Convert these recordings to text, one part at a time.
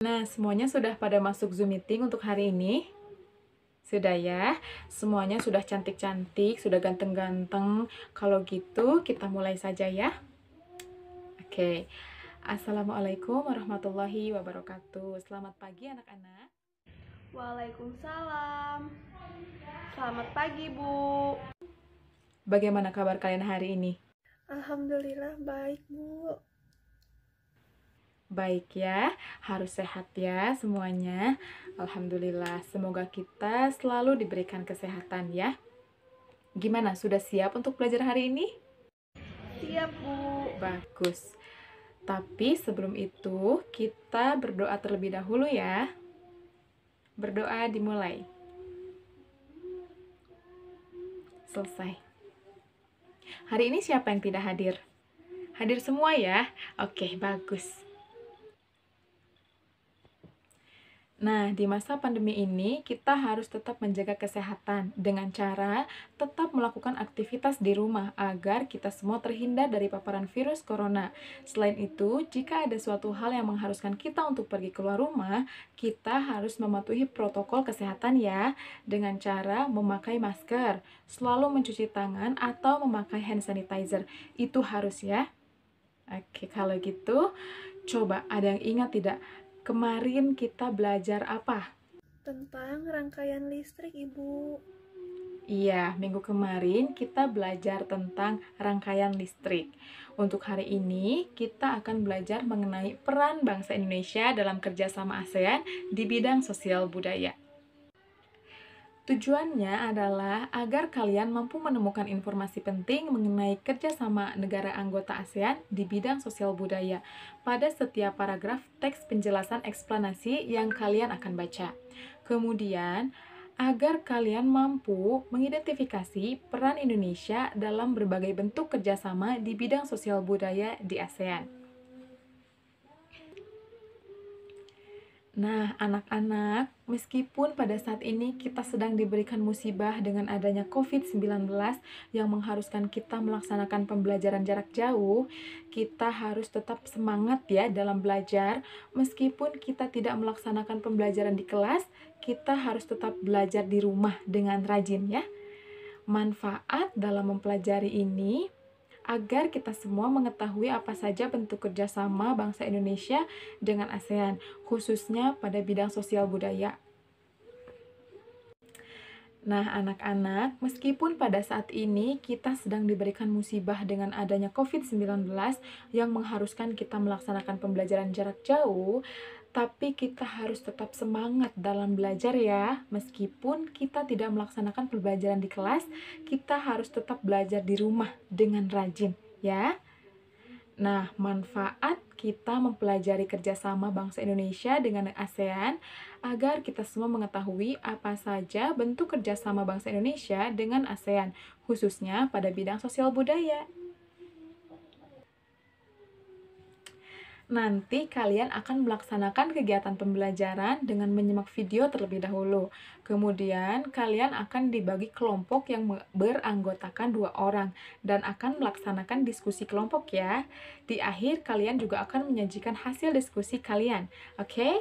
Nah, semuanya sudah pada masuk Zoom meeting untuk hari ini? Sudah ya? Semuanya sudah cantik-cantik, sudah ganteng-ganteng. Kalau gitu, kita mulai saja ya. Oke. Assalamualaikum warahmatullahi wabarakatuh. Selamat pagi anak-anak. Waalaikumsalam. Selamat pagi, Bu. Bagaimana kabar kalian hari ini? Alhamdulillah baik, Bu. Baik ya, harus sehat ya semuanya. Alhamdulillah, semoga kita selalu diberikan kesehatan ya. Gimana, sudah siap untuk belajar hari ini? Siap, Bu. Bagus. Tapi sebelum itu, kita berdoa terlebih dahulu ya. Berdoa dimulai. Selesai. Hari ini siapa yang tidak hadir? Hadir semua ya? Oke, bagus. Nah, di masa pandemi ini, kita harus tetap menjaga kesehatan dengan cara tetap melakukan aktivitas di rumah agar kita semua terhindar dari paparan virus corona. Selain itu, jika ada suatu hal yang mengharuskan kita untuk pergi keluar rumah, kita harus mematuhi protokol kesehatan ya, dengan cara memakai masker, selalu mencuci tangan, atau memakai hand sanitizer. Itu harus ya. Oke, kalau gitu, coba ada yang ingat tidak? Kemarin kita belajar apa? Tentang rangkaian listrik, Ibu. Iya, minggu kemarin kita belajar tentang rangkaian listrik. Untuk hari ini, kita akan belajar mengenai peran bangsa Indonesia dalam kerjasama ASEAN di bidang sosial budaya. Tujuannya adalah agar kalian mampu menemukan informasi penting mengenai kerjasama negara anggota ASEAN di bidang sosial budaya pada setiap paragraf teks penjelasan eksplanasi yang kalian akan baca. Kemudian, agar kalian mampu mengidentifikasi peran Indonesia dalam berbagai bentuk kerjasama di bidang sosial budaya di ASEAN. Nah, anak-anak, meskipun pada saat ini kita sedang diberikan musibah dengan adanya COVID-19 yang mengharuskan kita melaksanakan pembelajaran jarak jauh, kita harus tetap semangat ya dalam belajar. Meskipun kita tidak melaksanakan pembelajaran di kelas, kita harus tetap belajar di rumah dengan rajin ya. Manfaat dalam mempelajari ini agar kita semua mengetahui apa saja bentuk kerjasama bangsa Indonesia dengan ASEAN, khususnya pada bidang sosial budaya. Nah, anak-anak, meskipun pada saat ini kita sedang diberikan musibah dengan adanya COVID-19 yang mengharuskan kita melaksanakan pembelajaran jarak jauh, tapi kita harus tetap semangat dalam belajar ya. Meskipun kita tidak melaksanakan pembelajaran di kelas, kita harus tetap belajar di rumah dengan rajin ya. Nah, manfaat kita mempelajari kerjasama bangsa Indonesia dengan ASEAN agar kita semua mengetahui apa saja bentuk kerjasama bangsa Indonesia dengan ASEAN, khususnya pada bidang sosial budaya. Nanti kalian akan melaksanakan kegiatan pembelajaran dengan menyimak video terlebih dahulu. Kemudian kalian akan dibagi kelompok yang beranggotakan 2 orang dan akan melaksanakan diskusi kelompok ya. Di akhir kalian juga akan menyajikan hasil diskusi kalian. Oke?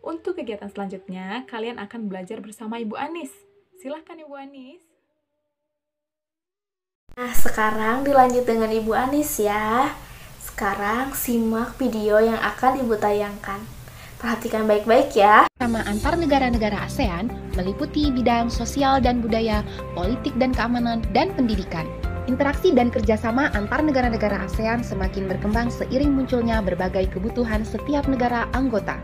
Untuk kegiatan selanjutnya, kalian akan belajar bersama Ibu Anis. Silahkan Ibu Anis. Nah, sekarang dilanjut dengan Ibu Anis ya. Sekarang simak video yang akan Ibu tayangkan. Perhatikan baik-baik ya. Sama antar negara-negara ASEAN meliputi bidang sosial dan budaya, politik dan keamanan, dan pendidikan. Interaksi dan kerjasama antar negara-negara ASEAN semakin berkembang seiring munculnya berbagai kebutuhan setiap negara anggota.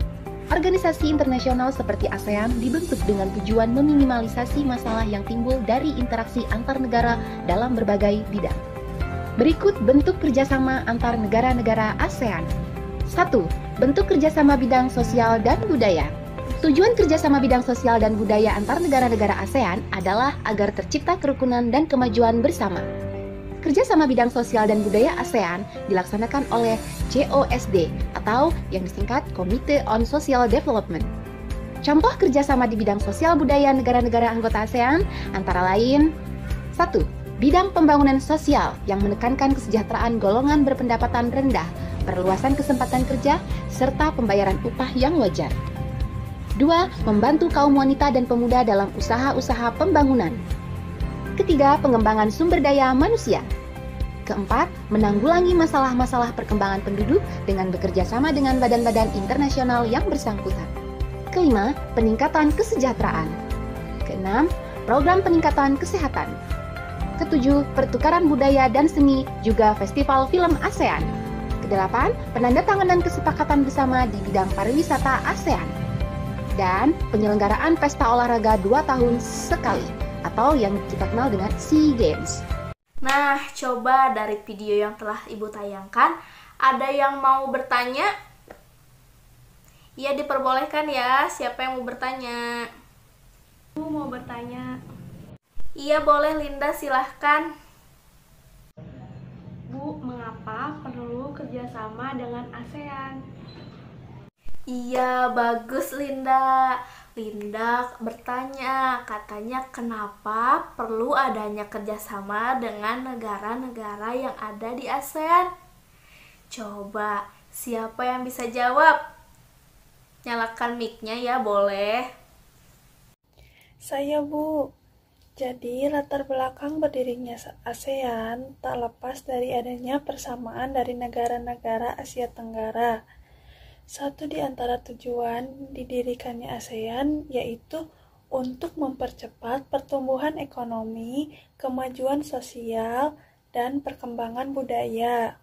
Organisasi internasional seperti ASEAN dibentuk dengan tujuan meminimalisasi masalah yang timbul dari interaksi antar negara dalam berbagai bidang. Berikut bentuk kerjasama antar negara-negara ASEAN. 1. Bentuk kerjasama bidang sosial dan budaya. Tujuan kerjasama bidang sosial dan budaya antar negara-negara ASEAN adalah agar tercipta kerukunan dan kemajuan bersama. Kerjasama bidang sosial dan budaya ASEAN dilaksanakan oleh COSD atau yang disingkat Committee on Social Development. Contoh kerjasama di bidang sosial budaya negara-negara anggota ASEAN antara lain 1. Bidang pembangunan sosial yang menekankan kesejahteraan golongan berpendapatan rendah perluasan kesempatan kerja, serta pembayaran upah yang wajar. 2. Membantu kaum wanita dan pemuda dalam usaha-usaha pembangunan. Ketiga, pengembangan sumber daya manusia. Keempat, menanggulangi masalah-masalah perkembangan penduduk dengan bekerja sama dengan badan-badan internasional yang bersangkutan. Kelima, peningkatan kesejahteraan. Keenam, program peningkatan kesehatan. Ketujuh, pertukaran budaya dan seni, juga festival film ASEAN. Kedelapan, penandatanganan kesepakatan bersama di bidang pariwisata ASEAN. Dan penyelenggaraan pesta olahraga 2 tahun sekali, atau yang kita kenal dengan SEA Games. Nah, coba dari video yang telah Ibu tayangkan, ada yang mau bertanya? Ya, diperbolehkan ya, siapa yang mau bertanya? Ibu mau bertanya. Iya, boleh Linda, silahkan. Bu, mengapa perlu kerjasama dengan ASEAN? Iya, bagus Linda. Linda bertanya, katanya kenapa perlu adanya kerjasama dengan negara-negara yang ada di ASEAN? Coba, siapa yang bisa jawab? Nyalakan mic-nya ya, boleh. Saya, Bu. Jadi, latar belakang berdirinya ASEAN tak lepas dari adanya persamaan dari negara-negara Asia Tenggara. Satu di antara tujuan didirikannya ASEAN yaitu untuk mempercepat pertumbuhan ekonomi, kemajuan sosial, dan perkembangan budaya.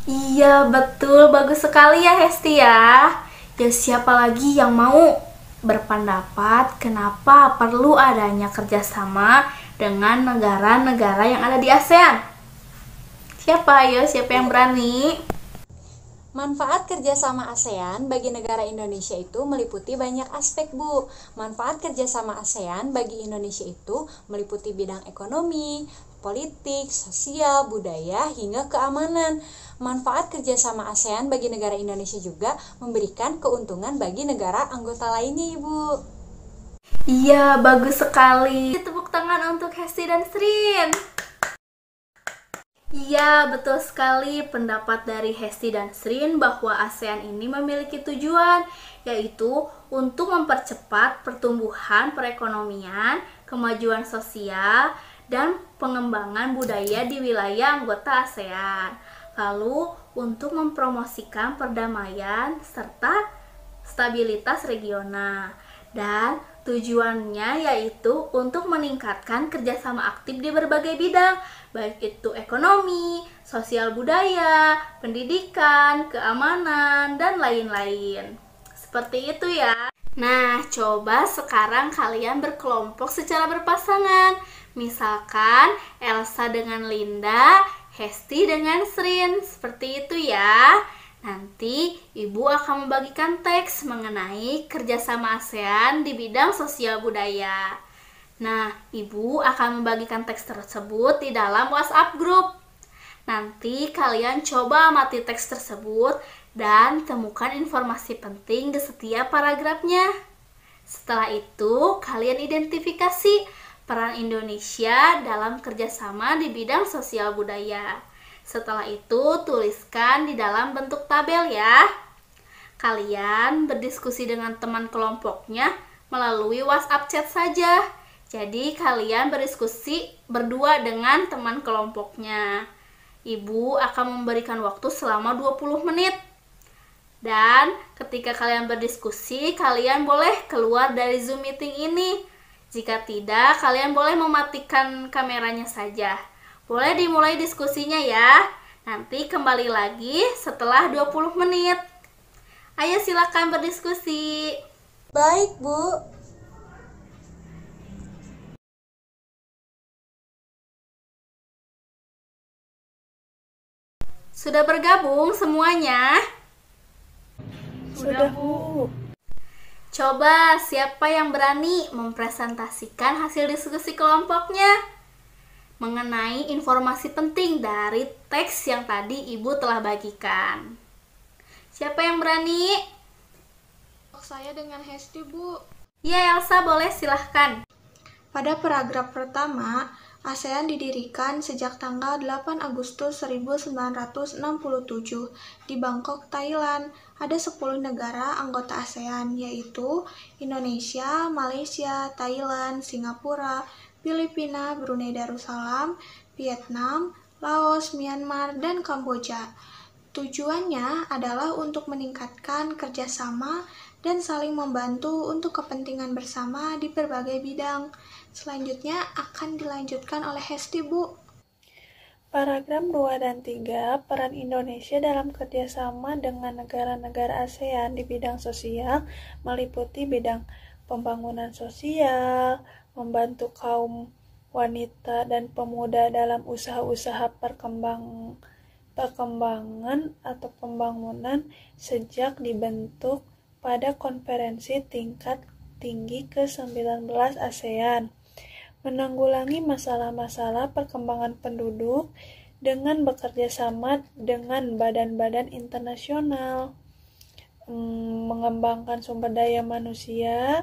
Iya, betul. Bagus sekali ya, Hesti ya. Ya, siapa lagi yang mau berpendapat kenapa perlu adanya kerjasama dengan negara-negara yang ada di ASEAN? Siapa? Ayo, siapa yang berani? Manfaat kerjasama ASEAN bagi negara Indonesia itu meliputi banyak aspek, Bu. Manfaat kerjasama ASEAN bagi Indonesia itu meliputi bidang ekonomi, politik, sosial, budaya, hingga keamanan. Manfaat kerjasama ASEAN bagi negara Indonesia juga memberikan keuntungan bagi negara anggota lainnya, Ibu. Iya, bagus sekali. Tepuk tangan untuk Hesti dan Srin. Iya, betul sekali pendapat dari Hesti dan Srin bahwa ASEAN ini memiliki tujuan, yaitu untuk mempercepat pertumbuhan perekonomian, kemajuan sosial, dan pengembangan budaya di wilayah anggota ASEAN. Lalu, untuk mempromosikan perdamaian serta stabilitas regional. Dan tujuannya yaitu untuk meningkatkan kerjasama aktif di berbagai bidang, baik itu ekonomi, sosial budaya, pendidikan, keamanan, dan lain-lain. Seperti itu ya. Nah, coba sekarang kalian berkelompok secara berpasangan. Misalkan Elsa dengan Linda, Hesti dengan Srin. Seperti itu ya. Nanti Ibu akan membagikan teks mengenai kerjasama ASEAN di bidang sosial budaya. Nah, Ibu akan membagikan teks tersebut di dalam WhatsApp grup. Nanti kalian coba amati teks tersebut dan temukan informasi penting di setiap paragrafnya. Setelah itu, kalian identifikasi peran Indonesia dalam kerjasama di bidang sosial budaya. Setelah itu, tuliskan di dalam bentuk tabel ya. Kalian berdiskusi dengan teman kelompoknya melalui WhatsApp chat saja. Jadi, kalian berdiskusi berdua dengan teman kelompoknya. Ibu akan memberikan waktu selama 20 menit. Dan ketika kalian berdiskusi, kalian boleh keluar dari Zoom meeting ini. Jika tidak, kalian boleh mematikan kameranya saja. Boleh dimulai diskusinya ya. Nanti kembali lagi setelah 20 menit. Ayo silakan berdiskusi. Baik, Bu. Sudah bergabung semuanya? Sudah, Bu. Coba siapa yang berani mempresentasikan hasil diskusi kelompoknya mengenai informasi penting dari teks yang tadi Ibu telah bagikan. Siapa yang berani? Saya dengan Hesti, Bu. Ya, Elsa, boleh silahkan. Pada paragraf pertama, ASEAN didirikan sejak tanggal 8 Agustus 1967 di Bangkok, Thailand. Ada 10 negara anggota ASEAN, yaitu Indonesia, Malaysia, Thailand, Singapura, Filipina, Brunei Darussalam, Vietnam, Laos, Myanmar, dan Kamboja. Tujuannya adalah untuk meningkatkan kerjasama dan saling membantu untuk kepentingan bersama di berbagai bidang. Selanjutnya akan dilanjutkan oleh Hesti, Bu. Paragraf 2 dan 3, peran Indonesia dalam kerjasama dengan negara-negara ASEAN di bidang sosial meliputi bidang pembangunan sosial, membantu kaum wanita dan pemuda dalam usaha-usaha perkembangan atau pembangunan sejak dibentuk pada konferensi tingkat tinggi ke-19 ASEAN, menanggulangi masalah-masalah perkembangan penduduk dengan bekerja sama dengan badan-badan internasional, mengembangkan sumber daya manusia,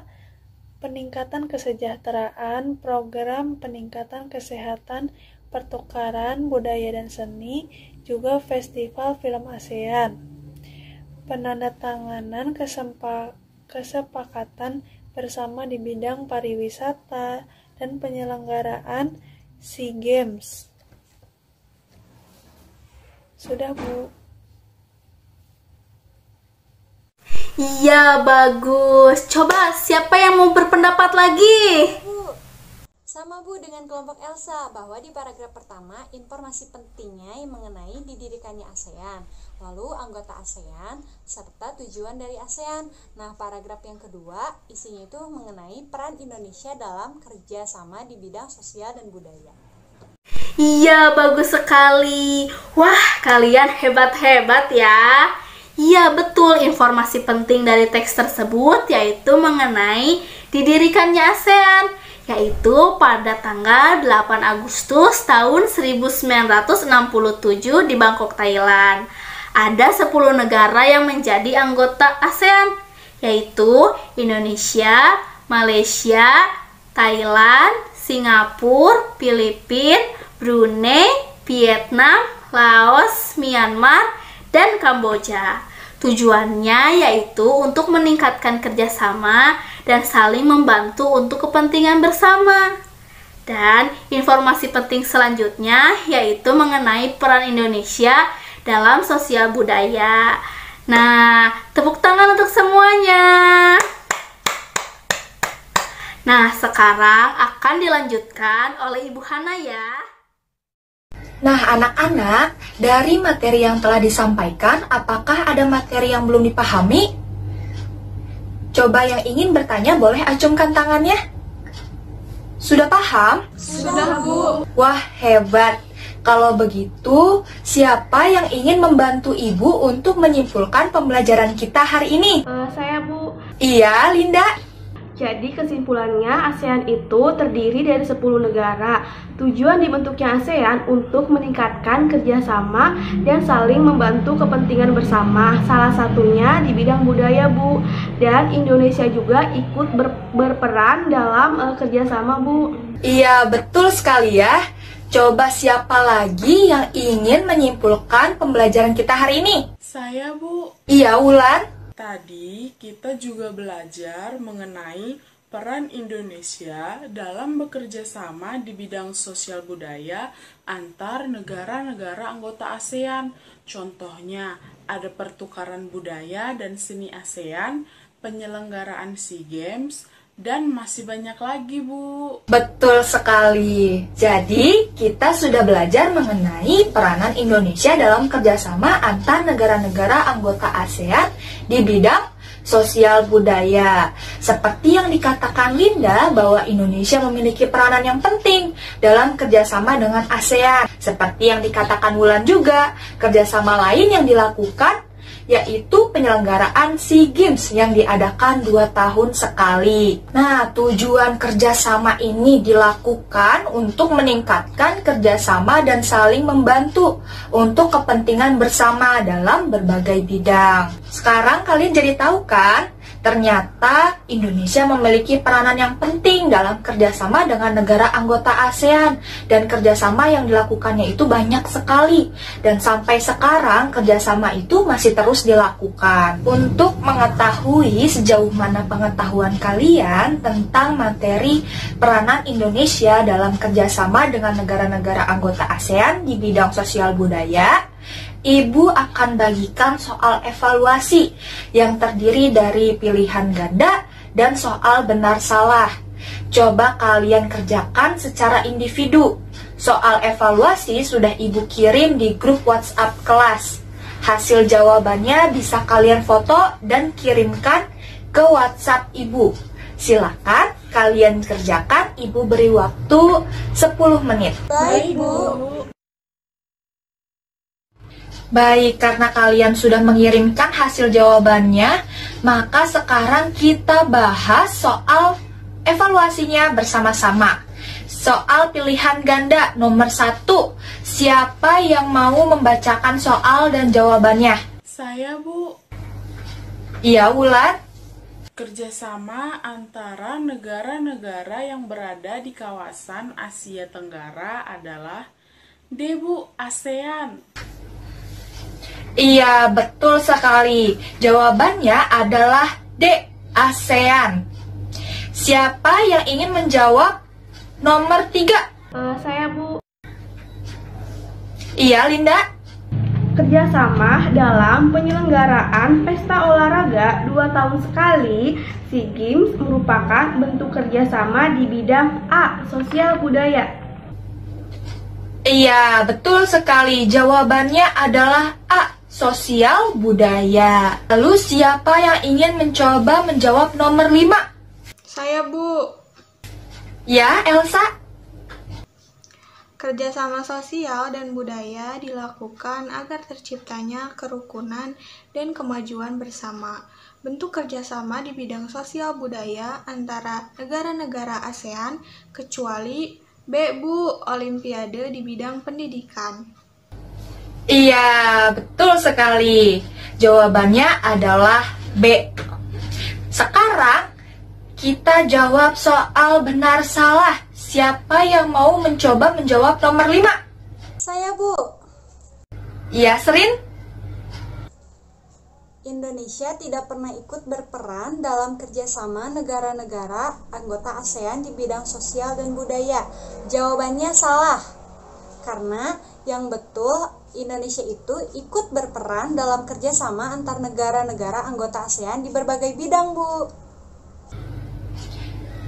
peningkatan kesejahteraan, program peningkatan kesehatan, pertukaran budaya dan seni, juga festival film ASEAN, penandatanganan kesepakatan bersama di bidang pariwisata dan penyelenggaraan SEA Games. Sudah, Bu. Iya, bagus. Coba siapa yang mau berpendapat lagi? Sama Bu dengan kelompok Elsa, bahwa di paragraf pertama informasi pentingnya yang mengenai didirikannya ASEAN, lalu anggota ASEAN, serta tujuan dari ASEAN. Nah, paragraf yang kedua isinya itu mengenai peran Indonesia dalam kerjasama di bidang sosial dan budaya. Iya, bagus sekali. Wah, kalian hebat-hebat ya. Iya, betul. Informasi penting dari teks tersebut yaitu mengenai didirikannya ASEAN, yaitu pada tanggal 8 Agustus tahun 1967 di Bangkok, Thailand. Ada 10 negara yang menjadi anggota ASEAN, yaitu Indonesia, Malaysia, Thailand, Singapura, Filipina, Brunei, Vietnam, Laos, Myanmar, dan Kamboja. Tujuannya yaitu untuk meningkatkan kerjasama dan saling membantu untuk kepentingan bersama. Dan informasi penting selanjutnya yaitu mengenai peran Indonesia dalam sosial budaya. Nah, tepuk tangan untuk semuanya. Nah, sekarang akan dilanjutkan oleh Ibu Hana ya. Nah, anak-anak, dari materi yang telah disampaikan, apakah ada materi yang belum dipahami? Coba yang ingin bertanya boleh acungkan tangannya. Sudah paham? Sudah, Bu. Wah, hebat. Kalau begitu, siapa yang ingin membantu Ibu untuk menyimpulkan pembelajaran kita hari ini? Saya, Bu. Iya, Linda. Jadi kesimpulannya ASEAN itu terdiri dari 10 negara. Tujuan dibentuknya ASEAN untuk meningkatkan kerjasama dan saling membantu kepentingan bersama. Salah satunya di bidang budaya, Bu. Dan Indonesia juga ikut berperan dalam kerjasama, Bu. Iya, betul sekali ya. Coba siapa lagi yang ingin menyimpulkan pembelajaran kita hari ini? Saya, Bu. Iya, Wulan. Tadi kita juga belajar mengenai peran Indonesia dalam bekerja sama di bidang sosial budaya antar negara-negara anggota ASEAN. Contohnya, ada pertukaran budaya dan seni ASEAN, penyelenggaraan SEA Games, dan masih banyak lagi, Bu. Betul sekali. Jadi, kita sudah belajar mengenai peranan Indonesia dalam kerjasama antar negara-negara anggota ASEAN di bidang sosial budaya. Seperti yang dikatakan Linda bahwa Indonesia memiliki peranan yang penting dalam kerjasama dengan ASEAN. Seperti yang dikatakan Wulan juga, kerjasama lain yang dilakukan yaitu penyelenggaraan SEA Games yang diadakan 2 tahun sekali. Nah, tujuan kerjasama ini dilakukan untuk meningkatkan kerjasama dan saling membantu untuk kepentingan bersama dalam berbagai bidang. Sekarang kalian jadi tahu kan Ternyata Indonesia memiliki peranan yang penting dalam kerjasama dengan negara anggota ASEAN, dan kerjasama yang dilakukannya itu banyak sekali, dan sampai sekarang kerjasama itu masih terus dilakukan. Untuk mengetahui sejauh mana pengetahuan kalian tentang materi peranan Indonesia dalam kerjasama dengan negara-negara anggota ASEAN di bidang sosial budaya, Ibu akan bagikan soal evaluasi yang terdiri dari pilihan ganda dan soal benar salah. Coba kalian kerjakan secara individu. Soal evaluasi sudah Ibu kirim di grup WhatsApp kelas. Hasil jawabannya bisa kalian foto dan kirimkan ke WhatsApp Ibu. Silakan kalian kerjakan, Ibu beri waktu 10 menit. Baik, Bu. Baik, karena kalian sudah mengirimkan hasil jawabannya, maka sekarang kita bahas soal evaluasinya bersama-sama. Soal pilihan ganda nomor 1. Siapa yang mau membacakan soal dan jawabannya? Saya, Bu. Iya, Wulan. Kerjasama antara negara-negara yang berada di kawasan Asia Tenggara adalah D, Bu, ASEAN. Iya, betul sekali. Jawabannya adalah D, ASEAN. Siapa yang ingin menjawab nomor 3? Saya, Bu. Iya, Linda. Kerjasama dalam penyelenggaraan pesta olahraga 2 tahun sekali, SEA Games merupakan bentuk kerjasama di bidang A, sosial budaya. Iya, betul sekali. Jawabannya adalah A, sosial budaya. Lalu siapa yang ingin mencoba menjawab nomor 5? Saya, Bu. Ya, Elsa. Kerjasama sosial dan budaya dilakukan agar terciptanya kerukunan dan kemajuan bersama. Bentuk kerjasama di bidang sosial budaya antara negara-negara ASEAN, kecuali B, Bu, Olimpiade di bidang pendidikan. Iya, betul sekali. Jawabannya adalah B. Sekarang kita jawab soal benar salah. Siapa yang mau mencoba menjawab nomor 5? Saya, Bu. Iya, Serin. Indonesia tidak pernah ikut berperan dalam kerjasama negara-negara anggota ASEAN di bidang sosial dan budaya. Jawabannya salah. Karena yang betul, Indonesia itu ikut berperan dalam kerjasama antar negara-negara anggota ASEAN di berbagai bidang, Bu.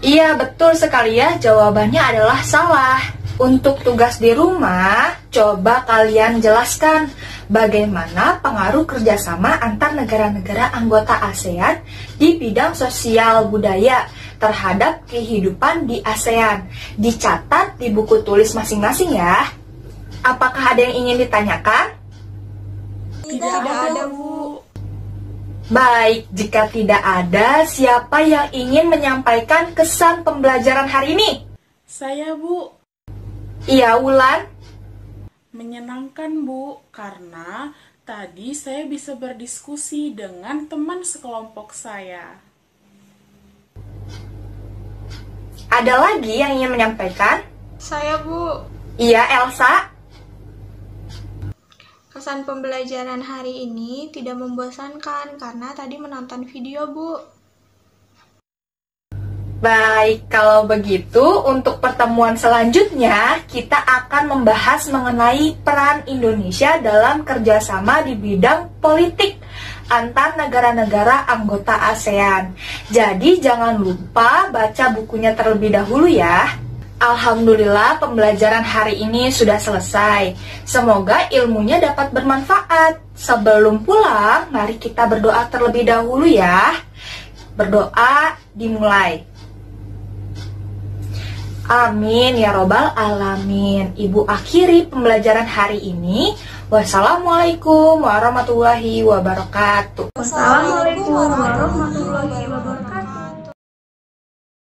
Iya, betul sekali ya. Jawabannya adalah salah. Untuk tugas di rumah, coba kalian jelaskan bagaimana pengaruh kerjasama antar negara-negara anggota ASEAN di bidang sosial budaya terhadap kehidupan di ASEAN. Dicatat di buku tulis masing-masing ya. Apakah ada yang ingin ditanyakan? Tidak ada, Bu. Baik, jika tidak ada, siapa yang ingin menyampaikan kesan pembelajaran hari ini? Saya, Bu. Iya, Wulan. Menyenangkan, Bu, karena tadi saya bisa berdiskusi dengan teman sekelompok saya. Ada lagi yang ingin menyampaikan? Saya, Bu. Iya, Elsa. Kesan pembelajaran hari ini tidak membosankan karena tadi menonton video, Bu. Baik, kalau begitu untuk pertemuan selanjutnya kita akan membahas mengenai peran Indonesia dalam kerjasama di bidang politik antar negara-negara anggota ASEAN. Jadi jangan lupa baca bukunya terlebih dahulu ya. Alhamdulillah pembelajaran hari ini sudah selesai. Semoga ilmunya dapat bermanfaat. Sebelum pulang, mari kita berdoa terlebih dahulu ya. Berdoa dimulai. Amin ya robbal alamin. Ibu akhiri pembelajaran hari ini. Wassalamualaikum warahmatullahi wabarakatuh. Wassalamualaikum warahmatullahi wabarakatuh.